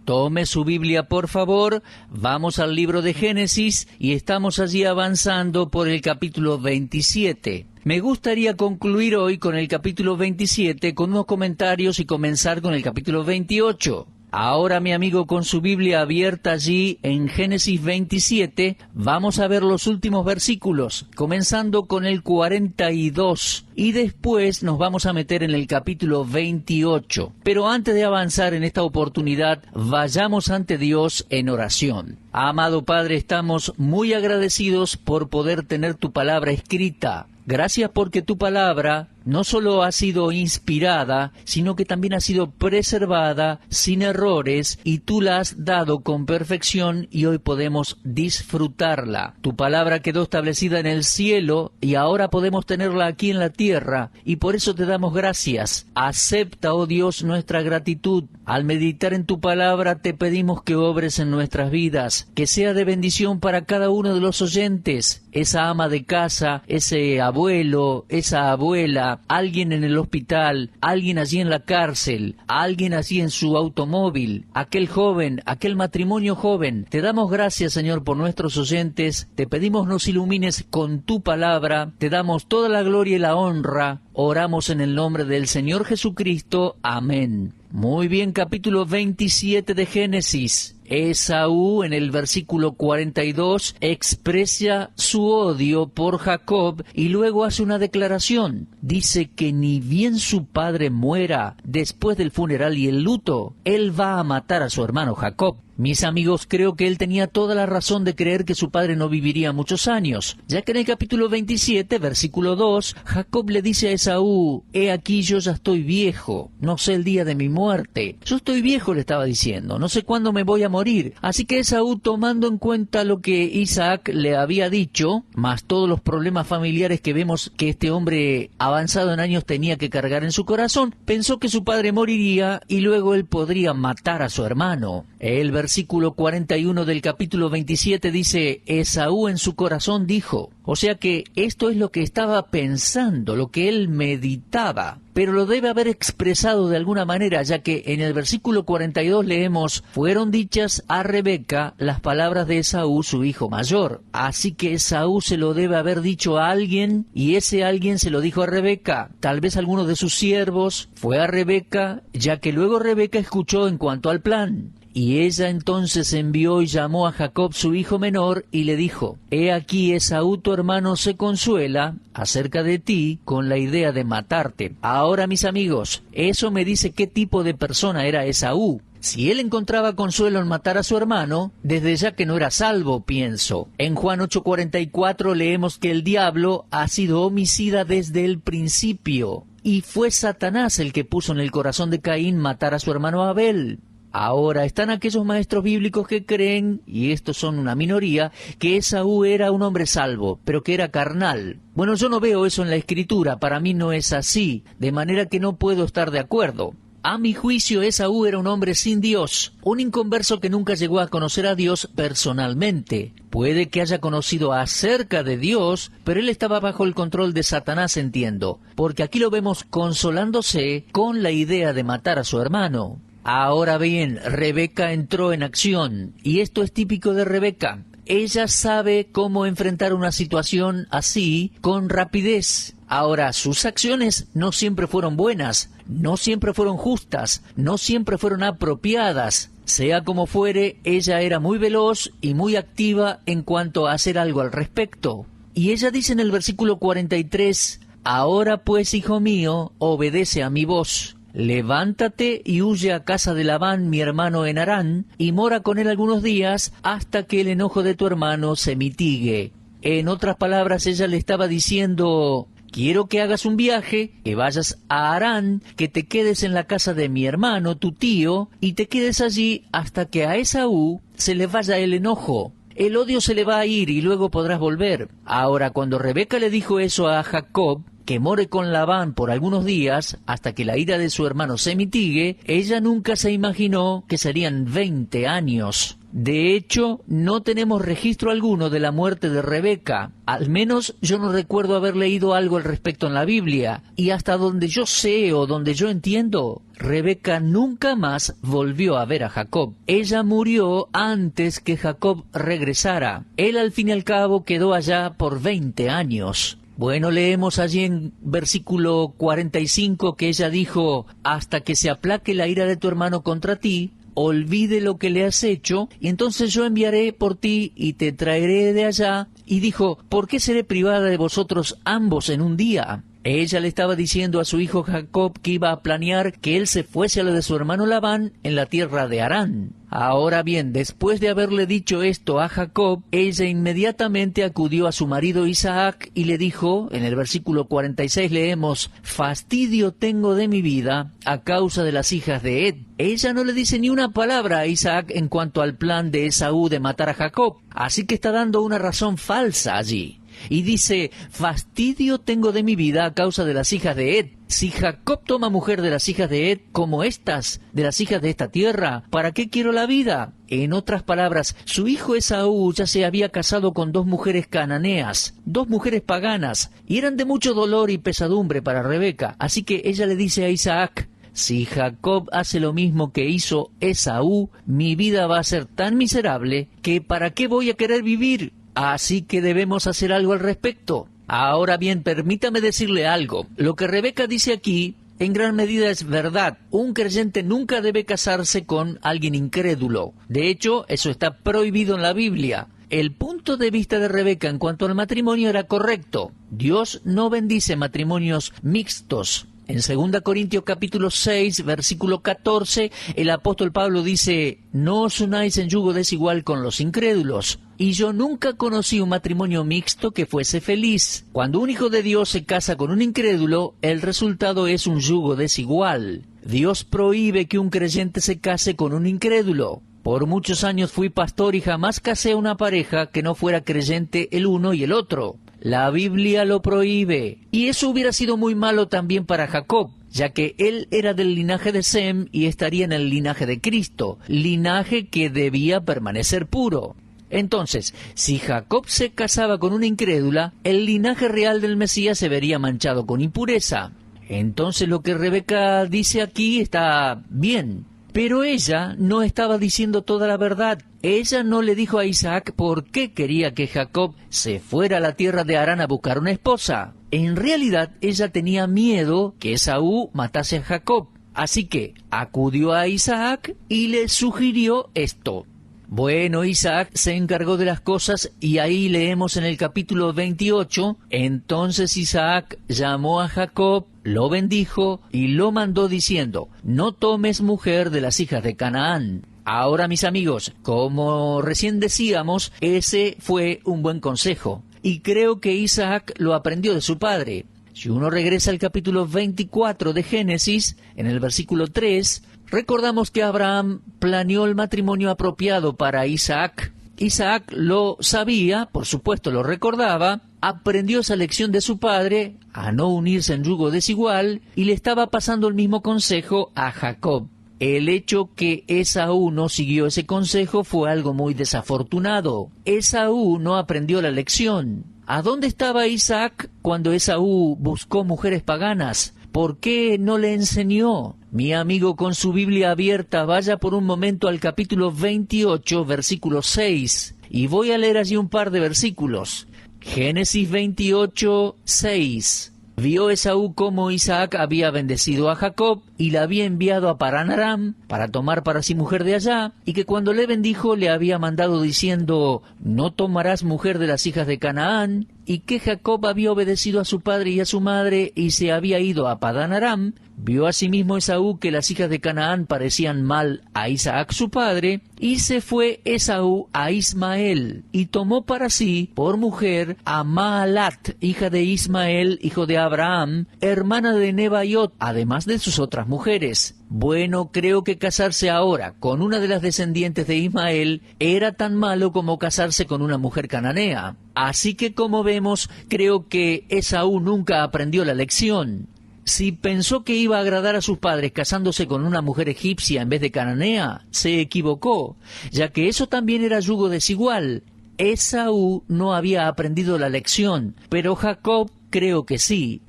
Tome su Biblia, por favor, vamos al libro de Génesis y estamos allí avanzando por el capítulo 27. Me gustaría concluir hoy con el capítulo 27 con unos comentarios y comenzar con el capítulo 28. Ahora, mi amigo, con su Biblia abierta allí en Génesis 27, vamos a ver los últimos versículos, comenzando con el 42, y después nos vamos a meter en el capítulo 28. Pero antes de avanzar en esta oportunidad, vayamos ante Dios en oración. Amado Padre, estamos muy agradecidos por poder tener tu palabra escrita. Gracias porque tu palabra no solo ha sido inspirada, sino que también ha sido preservada sin errores y tú la has dado con perfección y hoy podemos disfrutarla. Tu palabra quedó establecida en el cielo y ahora podemos tenerla aquí en la tierra y por eso te damos gracias. Acepta, oh Dios, nuestra gratitud. Al meditar en tu palabra te pedimos que obres en nuestras vidas, que sea de bendición para cada uno de los oyentes, esa ama de casa, ese abuelo, esa abuela, alguien en el hospital, alguien allí en la cárcel, alguien allí en su automóvil, aquel joven, aquel matrimonio joven. Te damos gracias, Señor, por nuestros oyentes. Te pedimos nos ilumines con tu palabra. Te damos toda la gloria y la honra. Oramos en el nombre del Señor Jesucristo. Amén. Muy bien, capítulo 27 de Génesis. Esaú, en el versículo 42, expresa su odio por Jacob y luego hace una declaración. Dice que ni bien su padre muera después del funeral y el luto, él va a matar a su hermano Jacob. Mis amigos, creo que él tenía toda la razón de creer que su padre no viviría muchos años, ya que en el capítulo 27, versículo 2, Jacob le dice a Esaú: «He aquí yo ya estoy viejo, no sé el día de mi muerte». Yo estoy viejo, le estaba diciendo, no sé cuándo me voy a morir. Así que Esaú, tomando en cuenta lo que Isaac le había dicho, más todos los problemas familiares que vemos que este hombre avanzado en años tenía que cargar en su corazón, pensó que su padre moriría y luego él podría matar a su hermano. El versículo 41 del capítulo 27 dice: Esaú en su corazón dijo. O sea que esto es lo que estaba pensando, lo que él meditaba. Pero lo debe haber expresado de alguna manera, ya que en el versículo 42 leemos: fueron dichas a Rebeca las palabras de Esaú, su hijo mayor. Así que Esaú se lo debe haber dicho a alguien, y ese alguien se lo dijo a Rebeca. Tal vez alguno de sus siervos fue a Rebeca, ya que luego Rebeca escuchó en cuanto al plan. Y ella entonces envió y llamó a Jacob su hijo menor y le dijo: «He aquí Esaú tu hermano se consuela acerca de ti con la idea de matarte». Ahora, mis amigos, eso me dice qué tipo de persona era Esaú. Si él encontraba consuelo en matar a su hermano, desde ya que no era salvo, pienso. En Juan 8:44 leemos que el diablo ha sido homicida desde el principio, y fue Satanás el que puso en el corazón de Caín matar a su hermano Abel. Ahora, están aquellos maestros bíblicos que creen, y estos son una minoría, que Esaú era un hombre salvo, pero que era carnal. Bueno, yo no veo eso en la Escritura, para mí no es así, de manera que no puedo estar de acuerdo. A mi juicio, Esaú era un hombre sin Dios, un inconverso que nunca llegó a conocer a Dios personalmente. Puede que haya conocido acerca de Dios, pero él estaba bajo el control de Satanás, entiendo, porque aquí lo vemos consolándose con la idea de matar a su hermano. Ahora bien, Rebeca entró en acción, y esto es típico de Rebeca. Ella sabe cómo enfrentar una situación así con rapidez. Ahora, sus acciones no siempre fueron buenas, no siempre fueron justas, no siempre fueron apropiadas. Sea como fuere, ella era muy veloz y muy activa en cuanto a hacer algo al respecto. Y ella dice en el versículo 43, «Ahora pues, hijo mío, obedece a mi voz. Levántate y huye a casa de Labán, mi hermano en Harán, y mora con él algunos días hasta que el enojo de tu hermano se mitigue». En otras palabras, ella le estaba diciendo: quiero que hagas un viaje, que vayas a Harán, que te quedes en la casa de mi hermano, tu tío, y te quedes allí hasta que a Esaú se le vaya el enojo. El odio se le va a ir y luego podrás volver. Ahora, cuando Rebeca le dijo eso a Jacob, que more con Labán por algunos días hasta que la ira de su hermano se mitigue, ella nunca se imaginó que serían 20 años. De hecho, no tenemos registro alguno de la muerte de Rebeca. Al menos yo no recuerdo haber leído algo al respecto en la Biblia. Y hasta donde yo sé o donde yo entiendo, Rebeca nunca más volvió a ver a Jacob. Ella murió antes que Jacob regresara. Él al fin y al cabo quedó allá por 20 años. Bueno, leemos allí en versículo 45 que ella dijo: hasta que se aplaque la ira de tu hermano contra ti, olvide lo que le has hecho, y entonces yo enviaré por ti y te traeré de allá. Y dijo: ¿por qué seré privada de vosotros ambos en un día? Ella le estaba diciendo a su hijo Jacob que iba a planear que él se fuese a lo de su hermano Labán en la tierra de Harán. Ahora bien, después de haberle dicho esto a Jacob, ella inmediatamente acudió a su marido Isaac y le dijo, en el versículo 46 leemos: fastidio tengo de mi vida a causa de las hijas de Ed. Ella no le dice ni una palabra a Isaac en cuanto al plan de Esaú de matar a Jacob, así que está dando una razón falsa allí. Y dice: fastidio tengo de mi vida a causa de las hijas de Ed. Si Jacob toma mujer de las hijas de Ed, como estas, de las hijas de esta tierra, ¿para qué quiero la vida? En otras palabras, su hijo Esaú ya se había casado con 2 mujeres cananeas, 2 mujeres paganas, y eran de mucho dolor y pesadumbre para Rebeca. Así que ella le dice a Isaac: si Jacob hace lo mismo que hizo Esaú, mi vida va a ser tan miserable que ¿para qué voy a querer vivir? Así que debemos hacer algo al respecto. Ahora bien, permítame decirle algo. Lo que Rebeca dice aquí, en gran medida es verdad. Un creyente nunca debe casarse con alguien incrédulo. De hecho, eso está prohibido en la Biblia. El punto de vista de Rebeca en cuanto al matrimonio era correcto. Dios no bendice matrimonios mixtos. En 2 Corintios capítulo 6, versículo 14, el apóstol Pablo dice: no os unáis en yugo desigual con los incrédulos. Y yo nunca conocí un matrimonio mixto que fuese feliz. Cuando un hijo de Dios se casa con un incrédulo, el resultado es un yugo desigual. Dios prohíbe que un creyente se case con un incrédulo. Por muchos años fui pastor y jamás casé a una pareja que no fuera creyente el uno y el otro. La Biblia lo prohíbe. Y eso hubiera sido muy malo también para Jacob, ya que él era del linaje de Sem y estaría en el linaje de Cristo, linaje que debía permanecer puro. Entonces, si Jacob se casaba con una incrédula, el linaje real del Mesías se vería manchado con impureza. Entonces lo que Rebeca dice aquí está bien. Pero ella no estaba diciendo toda la verdad. Ella no le dijo a Isaac por qué quería que Jacob se fuera a la tierra de Harán a buscar una esposa. En realidad, ella tenía miedo que Esaú matase a Jacob. Así que acudió a Isaac y le sugirió esto. Bueno, Isaac se encargó de las cosas y ahí leemos en el capítulo 28, entonces Isaac llamó a Jacob, lo bendijo y lo mandó diciendo: no tomes mujer de las hijas de Canaán. Ahora, mis amigos, como recién decíamos, ese fue un buen consejo y creo que Isaac lo aprendió de su padre. Si uno regresa al capítulo 24 de Génesis, en el versículo 3, recordamos que Abraham planeó el matrimonio apropiado para Isaac. Isaac lo sabía, por supuesto lo recordaba, aprendió esa lección de su padre, a no unirse en yugo desigual, y le estaba pasando el mismo consejo a Jacob. El hecho que Esaú no siguió ese consejo fue algo muy desafortunado. Esaú no aprendió la lección. ¿A dónde estaba Isaac cuando Esaú buscó mujeres paganas? ¿Por qué no le enseñó? Mi amigo, con su Biblia abierta, vaya por un momento al capítulo 28, versículo 6, y voy a leer allí un par de versículos. Génesis 28, 6. Vio Esaú cómo Isaac había bendecido a Jacob y la había enviado a Parán Aram para tomar para sí mujer de allá, y que cuando le bendijo le había mandado diciendo: no tomarás mujer de las hijas de Canaán, y que Jacob había obedecido a su padre y a su madre y se había ido a Padán Aram. Vio asimismo Esaú que las hijas de Canaán parecían mal a Isaac su padre, y se fue Esaú a Ismael, y tomó para sí por mujer a Maalat, hija de Ismael, hijo de Abraham, hermana de Nebaiot, además de sus otras mujeres. Bueno, creo que casarse ahora con una de las descendientes de Ismael era tan malo como casarse con una mujer cananea. Así que, como vemos, creo que Esaú nunca aprendió la lección. Si pensó que iba a agradar a sus padres casándose con una mujer egipcia en vez de cananea, se equivocó, ya que eso también era yugo desigual. Esaú no había aprendido la lección, pero Jacob creo que sí.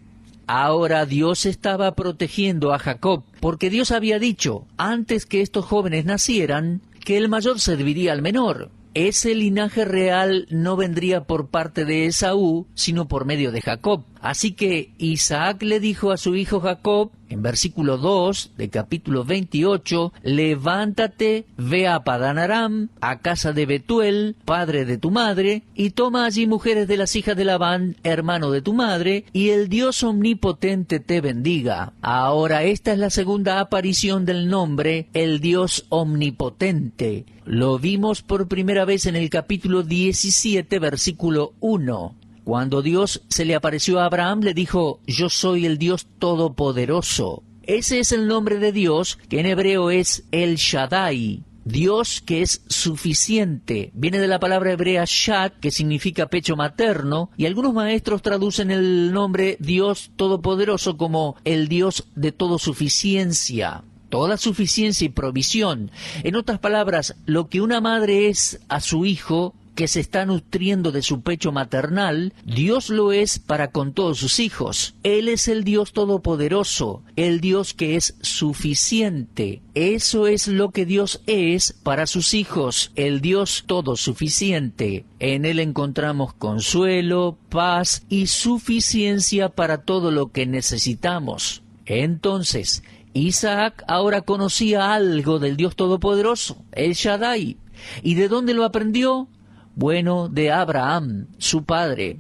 Ahora Dios estaba protegiendo a Jacob, porque Dios había dicho, antes que estos jóvenes nacieran, que el mayor serviría al menor. Ese linaje real no vendría por parte de Esaú, sino por medio de Jacob. Así que Isaac le dijo a su hijo Jacob, en versículo 2 de capítulo 28, levántate, ve a Padán Aram, a casa de Betuel, padre de tu madre, y toma allí mujeres de las hijas de Labán, hermano de tu madre, y el Dios omnipotente te bendiga. Ahora esta es la segunda aparición del nombre, el Dios omnipotente. Lo vimos por primera vez en el capítulo 17, versículo 1. Cuando Dios se le apareció a Abraham, le dijo, yo soy el Dios Todopoderoso. Ese es el nombre de Dios, que en hebreo es El Shaddai, Dios que es suficiente. Viene de la palabra hebrea Shad, que significa pecho materno, y algunos maestros traducen el nombre Dios Todopoderoso como el Dios de toda suficiencia. Toda suficiencia y provisión. En otras palabras, lo que una madre es a su hijo, que se está nutriendo de su pecho maternal, Dios lo es para con todos sus hijos. Él es el Dios Todopoderoso, el Dios que es suficiente. Eso es lo que Dios es para sus hijos, el Dios Todosuficiente. En Él encontramos consuelo, paz y suficiencia para todo lo que necesitamos. Entonces, Isaac ahora conocía algo del Dios Todopoderoso, el Shaddai. ¿Y de dónde lo aprendió? Bueno, de Abraham, su padre,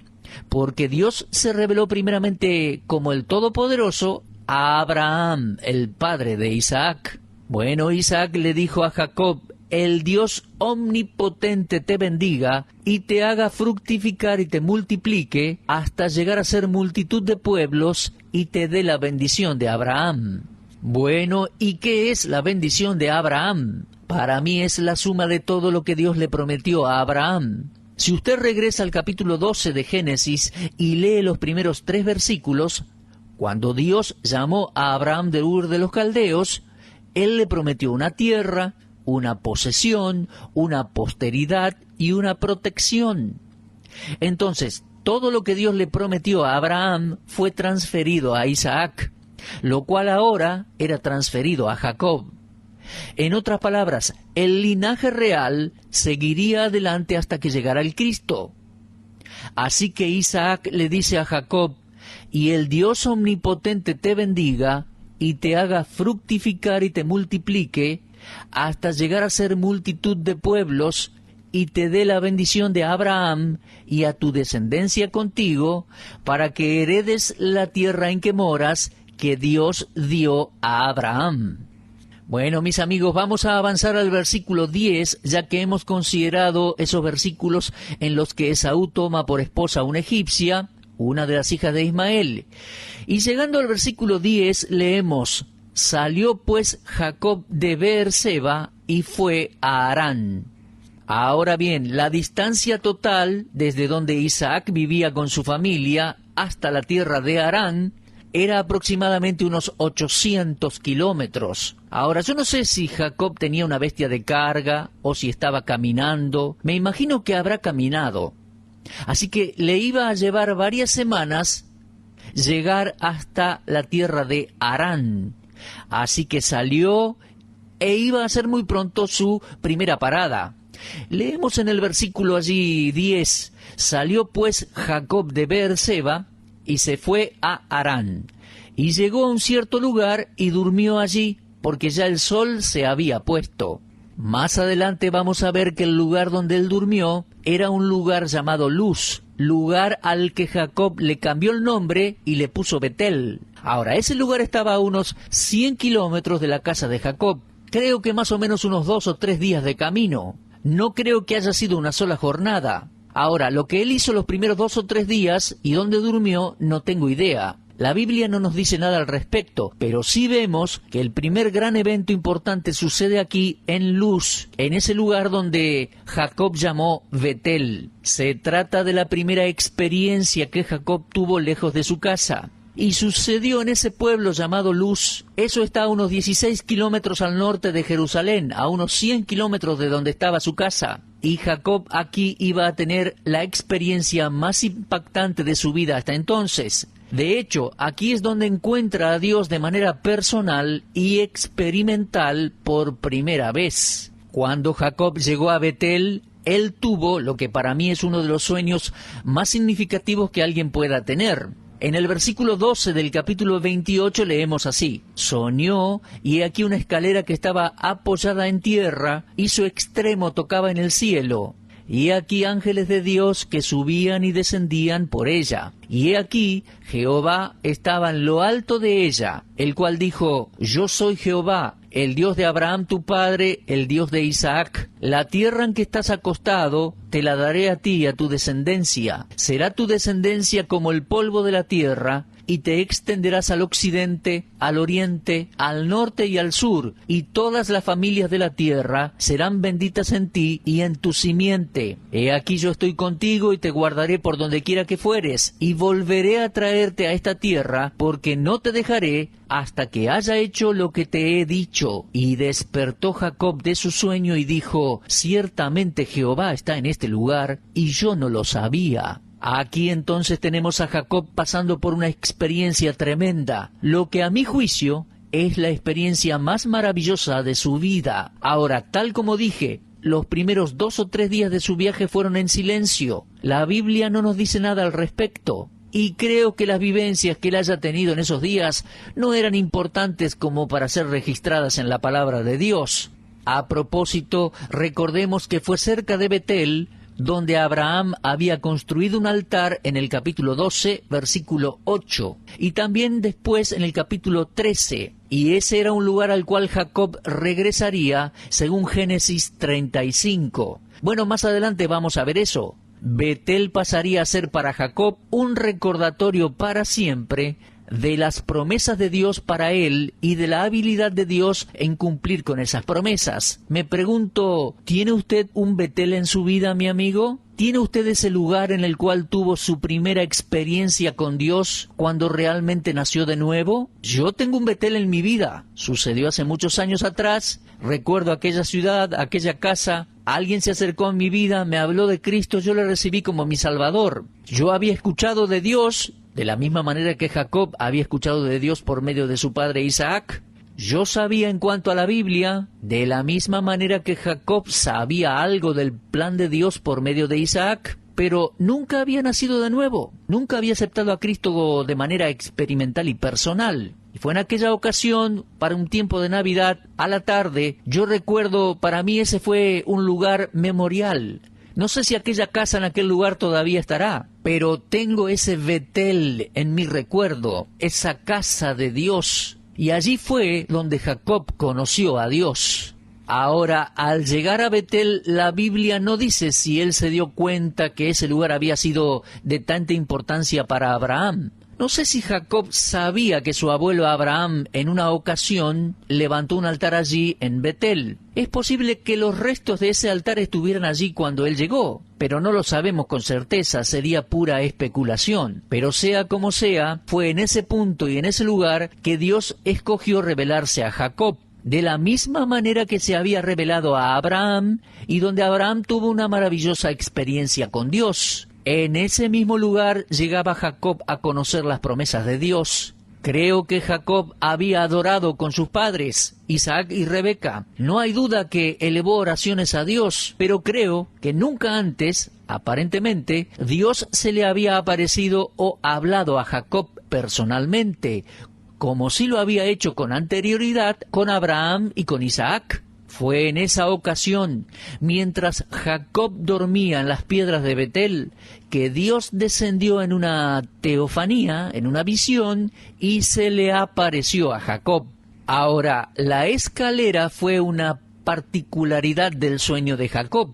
porque Dios se reveló primeramente como el Todopoderoso a Abraham, el padre de Isaac. Bueno, Isaac le dijo a Jacob, el Dios omnipotente te bendiga y te haga fructificar y te multiplique hasta llegar a ser multitud de pueblos y te dé la bendición de Abraham. Bueno, ¿y qué es la bendición de Abraham? Para mí es la suma de todo lo que Dios le prometió a Abraham. Si usted regresa al capítulo 12 de Génesis y lee los primeros 3 versículos, cuando Dios llamó a Abraham de Ur de los Caldeos, Él le prometió una tierra, una posesión, una posteridad y una protección. Entonces, todo lo que Dios le prometió a Abraham fue transferido a Isaac, lo cual ahora era transferido a Jacob. En otras palabras, el linaje real seguiría adelante hasta que llegara el Cristo. Así que Isaac le dice a Jacob, y el Dios omnipotente te bendiga y te haga fructificar y te multiplique hasta llegar a ser multitud de pueblos y te dé la bendición de Abraham y a tu descendencia contigo para que heredes la tierra en que moras que Dios dio a Abraham. Bueno, mis amigos, vamos a avanzar al versículo 10, ya que hemos considerado esos versículos en los que Esaú toma por esposa a una egipcia, una de las hijas de Ismael. Y llegando al versículo 10, leemos, salió pues Jacob de Beerseba y fue a Harán. Ahora bien, la distancia total desde donde Isaac vivía con su familia hasta la tierra de Harán era aproximadamente unos 800 kilómetros. Ahora, yo no sé si Jacob tenía una bestia de carga o si estaba caminando. Me imagino que habrá caminado. Así que le iba a llevar varias semanas llegar hasta la tierra de Harán. Así que salió e iba a ser muy pronto su primera parada. Leemos en el versículo allí 10, salió pues Jacob de Beerseba y se fue a Harán, y llegó a un cierto lugar y durmió allí, porque ya el sol se había puesto. Más adelante vamos a ver que el lugar donde él durmió era un lugar llamado Luz, lugar al que Jacob le cambió el nombre y le puso Betel. Ahora, ese lugar estaba a unos 100 kilómetros de la casa de Jacob, creo que más o menos unos 2 o 3 días de camino. No creo que haya sido una sola jornada. Ahora, lo que él hizo los primeros 2 o 3 días y dónde durmió, no tengo idea. La Biblia no nos dice nada al respecto, pero sí vemos que el primer gran evento importante sucede aquí en Luz, en ese lugar donde Jacob llamó Betel. Se trata de la primera experiencia que Jacob tuvo lejos de su casa. Y sucedió en ese pueblo llamado Luz. Eso está a unos 16 kilómetros al norte de Jerusalén, a unos 100 kilómetros de donde estaba su casa. Y Jacob aquí iba a tener la experiencia más impactante de su vida hasta entonces. De hecho, aquí es donde encuentra a Dios de manera personal y experimental por primera vez. Cuando Jacob llegó a Betel, él tuvo lo que para mí es uno de los sueños más significativos que alguien pueda tener. En el versículo 12 del capítulo 28 leemos así: soñó, y he aquí una escalera que estaba apoyada en tierra, y su extremo tocaba en el cielo. Y he aquí ángeles de Dios que subían y descendían por ella. Y he aquí Jehová estaba en lo alto de ella, el cual dijo: yo soy Jehová, el Dios de Abraham tu padre, el Dios de Isaac. La tierra en que estás acostado te la daré a ti y a tu descendencia. Será tu descendencia como el polvo de la tierra, y te extenderás al occidente, al oriente, al norte y al sur, y todas las familias de la tierra serán benditas en ti y en tu simiente. He aquí yo estoy contigo y te guardaré por donde quiera que fueres, y volveré a traerte a esta tierra, porque no te dejaré hasta que haya hecho lo que te he dicho. Y despertó Jacob de su sueño y dijo: ciertamente Jehová está en este lugar, y yo no lo sabía. Aquí entonces tenemos a Jacob pasando por una experiencia tremenda, lo que a mi juicio es la experiencia más maravillosa de su vida. Ahora, tal como dije, los primeros 2 o 3 días de su viaje fueron en silencio. La Biblia no nos dice nada al respecto. Y creo que las vivencias que él haya tenido en esos días no eran importantes como para ser registradas en la palabra de Dios. A propósito, recordemos que fue cerca de Betel donde Abraham había construido un altar en el capítulo 12, versículo 8, y también después en el capítulo 13, y ese era un lugar al cual Jacob regresaría según Génesis 35. Bueno, más adelante vamos a ver eso. Betel pasaría a ser para Jacob un recordatorio para siempre de las promesas de Dios para él y de la habilidad de Dios en cumplir con esas promesas. Me pregunto, ¿tiene usted un Betel en su vida, mi amigo? ¿Tiene usted ese lugar en el cual tuvo su primera experiencia con Dios cuando realmente nació de nuevo? Yo tengo un Betel en mi vida. Sucedió hace muchos años atrás. Recuerdo aquella ciudad, aquella casa. Alguien se acercó a mi vida, me habló de Cristo, yo le recibí como mi Salvador. Yo había escuchado de Dios de la misma manera que Jacob había escuchado de Dios por medio de su padre Isaac. Yo sabía en cuanto a la Biblia, de la misma manera que Jacob sabía algo del plan de Dios por medio de Isaac, pero nunca había nacido de nuevo, nunca había aceptado a Cristo de manera experimental y personal. Y fue en aquella ocasión, para un tiempo de Navidad, a la tarde, yo recuerdo, para mí ese fue un lugar memorial. No sé si aquella casa en aquel lugar todavía estará, pero tengo ese Betel en mi recuerdo, esa casa de Dios. Y allí fue donde Jacob conoció a Dios. Ahora, al llegar a Betel, la Biblia no dice si él se dio cuenta que ese lugar había sido de tanta importancia para Abraham. No sé si Jacob sabía que su abuelo Abraham en una ocasión levantó un altar allí en Betel. Es posible que los restos de ese altar estuvieran allí cuando él llegó, pero no lo sabemos con certeza, sería pura especulación. Pero sea como sea, fue en ese punto y en ese lugar que Dios escogió revelarse a Jacob, de la misma manera que se había revelado a Abraham y donde Abraham tuvo una maravillosa experiencia con Dios. En ese mismo lugar llegaba Jacob a conocer las promesas de Dios. Creo que Jacob había adorado con sus padres, Isaac y Rebeca. No hay duda que elevó oraciones a Dios, pero creo que nunca antes, aparentemente, Dios se le había aparecido o hablado a Jacob personalmente, como sí lo había hecho con anterioridad con Abraham y con Isaac. Fue en esa ocasión, mientras Jacob dormía en las piedras de Betel, que Dios descendió en una teofanía, en una visión, y se le apareció a Jacob. Ahora, la escalera fue una particularidad del sueño de Jacob.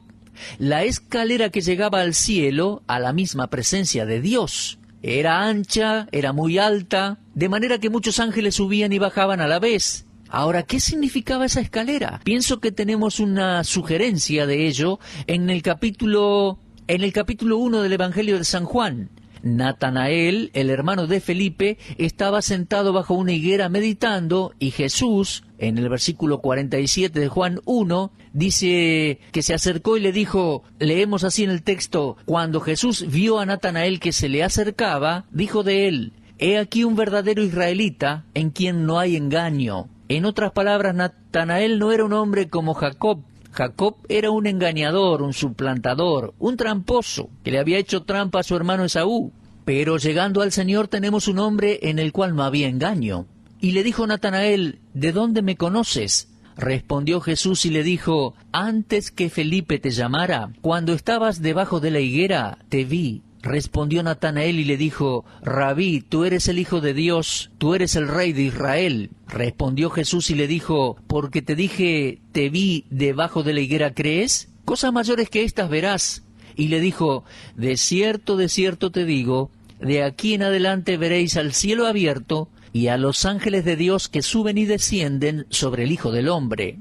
La escalera que llegaba al cielo, a la misma presencia de Dios. Era ancha, era muy alta, de manera que muchos ángeles subían y bajaban a la vez. Ahora, ¿qué significaba esa escalera? Pienso que tenemos una sugerencia de ello en el capítulo 1 del Evangelio de San Juan. Natanael, el hermano de Felipe, estaba sentado bajo una higuera meditando, y Jesús, en el versículo 47 de Juan 1, dice que se acercó y le dijo, leemos así en el texto, cuando Jesús vio a Natanael que se le acercaba, dijo de él, he aquí un verdadero israelita en quien no hay engaño. En otras palabras, Natanael no era un hombre como Jacob. Jacob era un engañador, un suplantador, un tramposo, que le había hecho trampa a su hermano Esaú. Pero llegando al Señor tenemos un hombre en el cual no había engaño. Y le dijo Natanael, ¿de dónde me conoces? Respondió Jesús y le dijo, antes que Felipe te llamara, cuando estabas debajo de la higuera, te vi. Respondió Natanael y le dijo, Rabí, tú eres el Hijo de Dios, tú eres el Rey de Israel. Respondió Jesús y le dijo, porque te dije, te vi debajo de la higuera, ¿crees? Cosas mayores que estas verás. Y le dijo, de cierto te digo, de aquí en adelante veréis al cielo abierto y a los ángeles de Dios que suben y descienden sobre el Hijo del Hombre.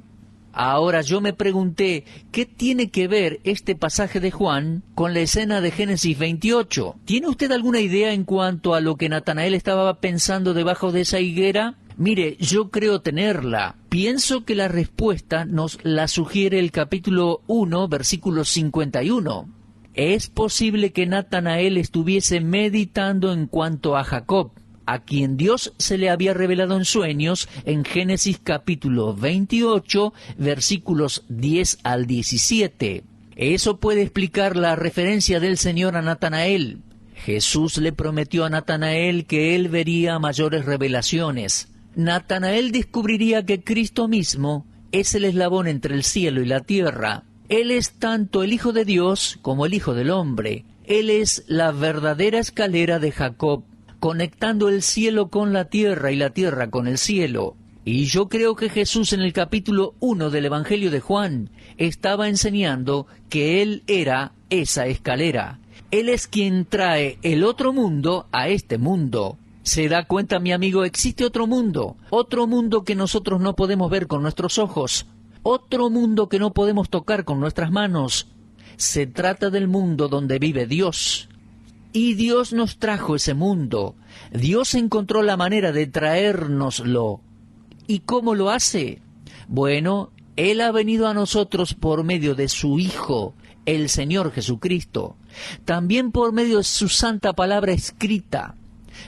Ahora yo me pregunté, ¿qué tiene que ver este pasaje de Juan con la escena de Génesis 28? ¿Tiene usted alguna idea en cuanto a lo que Natanael estaba pensando debajo de esa higuera? Mire, yo creo tenerla. Pienso que la respuesta nos la sugiere el capítulo 1, versículo 51. Es posible que Natanael estuviese meditando en cuanto a Jacob, a quien Dios se le había revelado en sueños en Génesis capítulo 28, versículos 10 al 17. Eso puede explicar la referencia del Señor a Natanael. Jesús le prometió a Natanael que él vería mayores revelaciones. Natanael descubriría que Cristo mismo es el eslabón entre el cielo y la tierra. Él es tanto el Hijo de Dios como el Hijo del Hombre. Él es la verdadera escalera de Jacob, conectando el cielo con la tierra y la tierra con el cielo. Y yo creo que Jesús en el capítulo 1 del Evangelio de Juan estaba enseñando que Él era esa escalera. Él es quien trae el otro mundo a este mundo. ¿Se da cuenta, mi amigo? Existe otro mundo que nosotros no podemos ver con nuestros ojos, otro mundo que no podemos tocar con nuestras manos. Se trata del mundo donde vive Dios. Y Dios nos trajo ese mundo. Dios encontró la manera de traérnoslo. ¿Y cómo lo hace? Bueno, Él ha venido a nosotros por medio de su Hijo, el Señor Jesucristo. También por medio de su santa palabra escrita.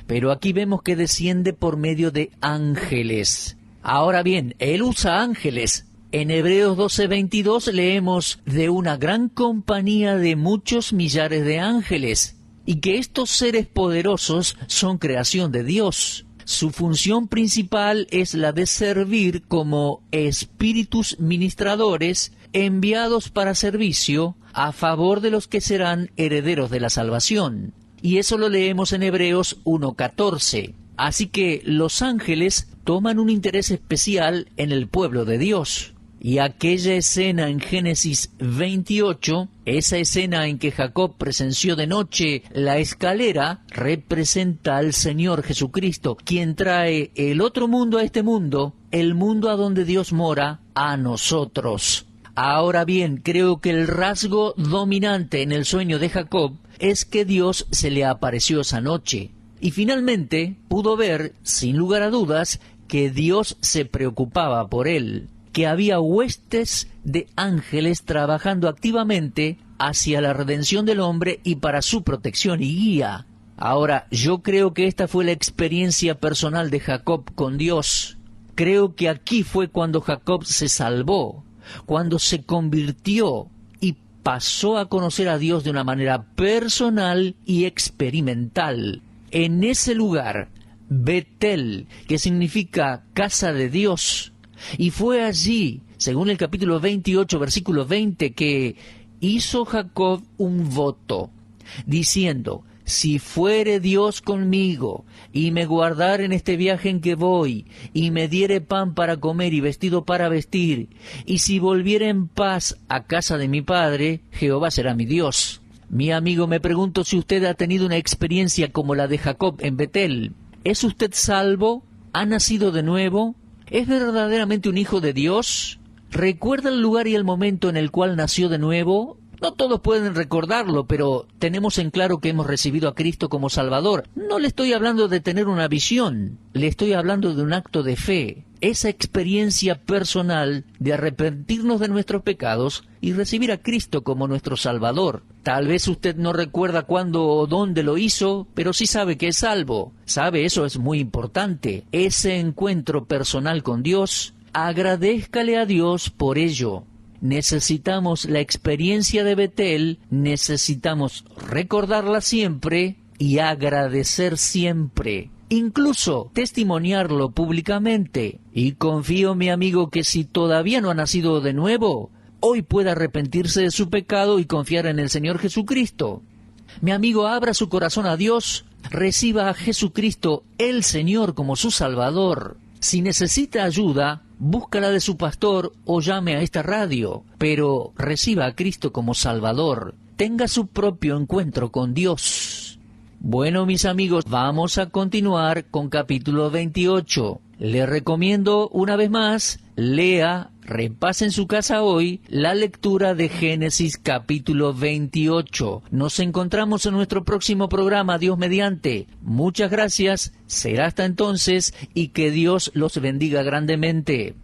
Pero aquí vemos que desciende por medio de ángeles. Ahora bien, Él usa ángeles. En Hebreos 12:22 leemos de una gran compañía de muchos millares de ángeles, y que estos seres poderosos son creación de Dios. Su función principal es la de servir como espíritus ministradores enviados para servicio a favor de los que serán herederos de la salvación. Y eso lo leemos en Hebreos 1:14. Así que los ángeles toman un interés especial en el pueblo de Dios. Y aquella escena en Génesis 28, esa escena en que Jacob presenció de noche la escalera, representa al Señor Jesucristo, quien trae el otro mundo a este mundo, el mundo a donde Dios mora, a nosotros. Ahora bien, creo que el rasgo dominante en el sueño de Jacob es que Dios se le apareció esa noche. Y finalmente pudo ver, sin lugar a dudas, que Dios se preocupaba por él, que había huestes de ángeles trabajando activamente hacia la redención del hombre y para su protección y guía. Ahora, yo creo que esta fue la experiencia personal de Jacob con Dios. Creo que aquí fue cuando Jacob se salvó, cuando se convirtió y pasó a conocer a Dios de una manera personal y experimental. En ese lugar, Betel, que significa casa de Dios, y fue allí, según el capítulo 28, versículo 20, que hizo Jacob un voto, diciendo, si fuere Dios conmigo, y me guardare en este viaje en que voy, y me diere pan para comer y vestido para vestir, y si volviere en paz a casa de mi padre, Jehová será mi Dios. Mi amigo, me pregunto si usted ha tenido una experiencia como la de Jacob en Betel. ¿Es usted salvo? ¿Ha nacido de nuevo? ¿Es verdaderamente un hijo de Dios? ¿Recuerda el lugar y el momento en el cual nació de nuevo? No todos pueden recordarlo, pero tenemos en claro que hemos recibido a Cristo como Salvador. No le estoy hablando de tener una visión, le estoy hablando de un acto de fe. Esa experiencia personal de arrepentirnos de nuestros pecados y recibir a Cristo como nuestro Salvador. Tal vez usted no recuerda cuándo o dónde lo hizo, pero sí sabe que es salvo. ¿Sabe? Eso es muy importante. Ese encuentro personal con Dios, agradézcale a Dios por ello. Necesitamos la experiencia de Betel, necesitamos recordarla siempre y agradecer siempre. Incluso testimoniarlo públicamente. Y confío, mi amigo, que si todavía no ha nacido de nuevo, hoy puede arrepentirse de su pecado y confiar en el Señor Jesucristo. Mi amigo, abra su corazón a Dios, reciba a Jesucristo, el Señor, como su Salvador. Si necesita ayuda, búscala de su pastor o llame a esta radio, pero reciba a Cristo como Salvador. Tenga su propio encuentro con Dios. Bueno, mis amigos, vamos a continuar con capítulo 28. Le recomiendo una vez más, lea, repase en su casa hoy la lectura de Génesis capítulo 28. Nos encontramos en nuestro próximo programa, Dios mediante. Muchas gracias, será hasta entonces y que Dios los bendiga grandemente.